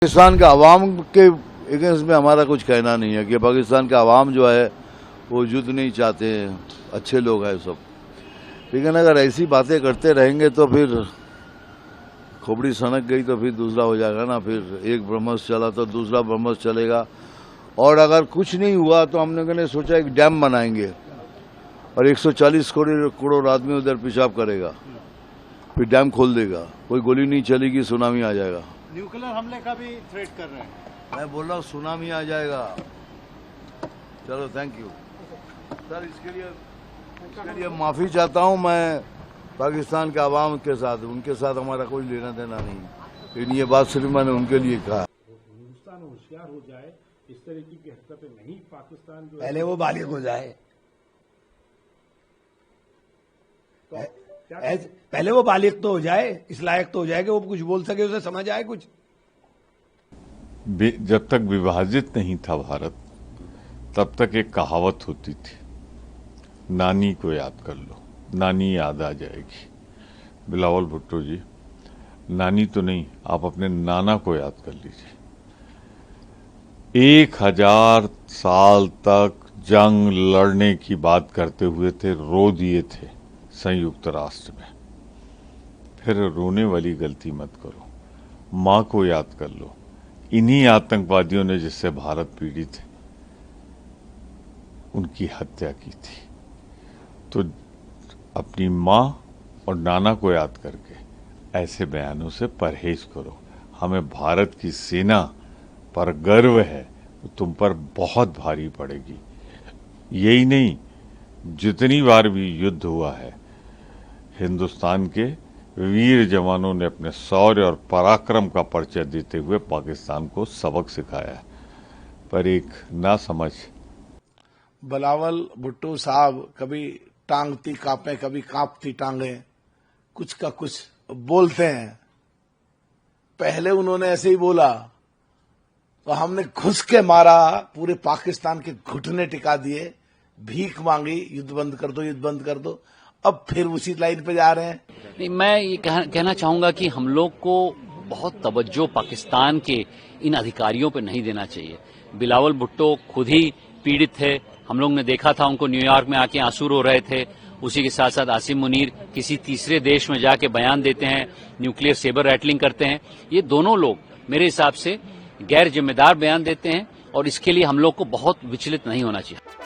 पाकिस्तान के अवाम के अगेंस्ट में हमारा कुछ कहना नहीं है कि पाकिस्तान का अवाम जो है वो युद्ध नहीं चाहते हैं, अच्छे लोग हैं सब। लेकिन अगर ऐसी बातें करते रहेंगे तो फिर खोपड़ी सनक गई तो फिर दूसरा हो जाएगा ना। फिर एक ब्रह्मस चला तो दूसरा ब्रह्मस चलेगा। और अगर कुछ नहीं हुआ तो हमने कहने सोचा एक डैम बनाएंगे और 140 करोड़ आदमी उधर पेशाब करेगा, फिर डैम खोल देगा, कोई गोली नहीं चलेगी, सुनामी आ जाएगा। न्यूक्लियर हमले का भी थ्रेट कर रहे हैं। मैं बोल रहा हूँ सुनामी आ जाएगा। चलो थैंक यू सर, इसके लिए माफी चाहता हूँ मैं पाकिस्तान के अवाम के साथ, उनके साथ हमारा कोई लेना देना नहीं। लेकिन ये बात सिर्फ मैंने उनके लिए कहा। हिंदुस्तान होशियार हो जाए, इस तरीके की हरकतें नहीं, पाकिस्तान जो पहले वो बालिग हो जाए, पहले वो बालिग तो हो जाए, इस लायक तो हो जाए कि वो कुछ बोल सके, उसे समझ आए कुछ। जब तक विभाजित नहीं था भारत, तब तक एक कहावत होती थी, नानी को याद कर लो, नानी याद आ जाएगी। बिलावल भुट्टो जी, नानी तो नहीं, आप अपने नाना को याद कर लीजिए। 1000 साल तक जंग लड़ने की बात करते हुए थे, रो दिए थे संयुक्त राष्ट्र में। फिर रोने वाली गलती मत करो, मां को याद कर लो। इन्हीं आतंकवादियों ने जिससे भारत पीड़ित है, उनकी हत्या की थी। तो अपनी मां और नाना को याद करके ऐसे बयानों से परहेज करो। हमें भारत की सेना पर गर्व है, तुम पर बहुत भारी पड़ेगी। यही नहीं, जितनी बार भी युद्ध हुआ है, हिंदुस्तान के वीर जवानों ने अपने शौर्य और पराक्रम का परिचय देते हुए पाकिस्तान को सबक सिखाया है। पर एक ना समझ बिलावल भुट्टो साहब कभी टांगती कांपे, कभी कांपती टांगे, कुछ का कुछ बोलते हैं। पहले उन्होंने ऐसे ही बोला तो हमने घुस के मारा, पूरे पाकिस्तान के घुटने टिका दिए, भीख मांगी, युद्ध बंद कर दो, युद्ध बंद कर दो। अब फिर उसी लाइन पे जा रहे हैं। नहीं, मैं ये कहना चाहूंगा कि हम लोग को बहुत तवज्जो पाकिस्तान के इन अधिकारियों पर नहीं देना चाहिए। बिलावल भुट्टो खुद ही पीड़ित थे, हम लोग ने देखा था उनको न्यूयॉर्क में आके आंसू रो रहे थे। उसी के साथ साथ आसिम मुनीर किसी तीसरे देश में जाके बयान देते हैं, न्यूक्लियर सेबर रैटलिंग करते हैं। ये दोनों लोग मेरे हिसाब से गैर जिम्मेदार बयान देते हैं और इसके लिए हम लोग को बहुत विचलित नहीं होना चाहिए।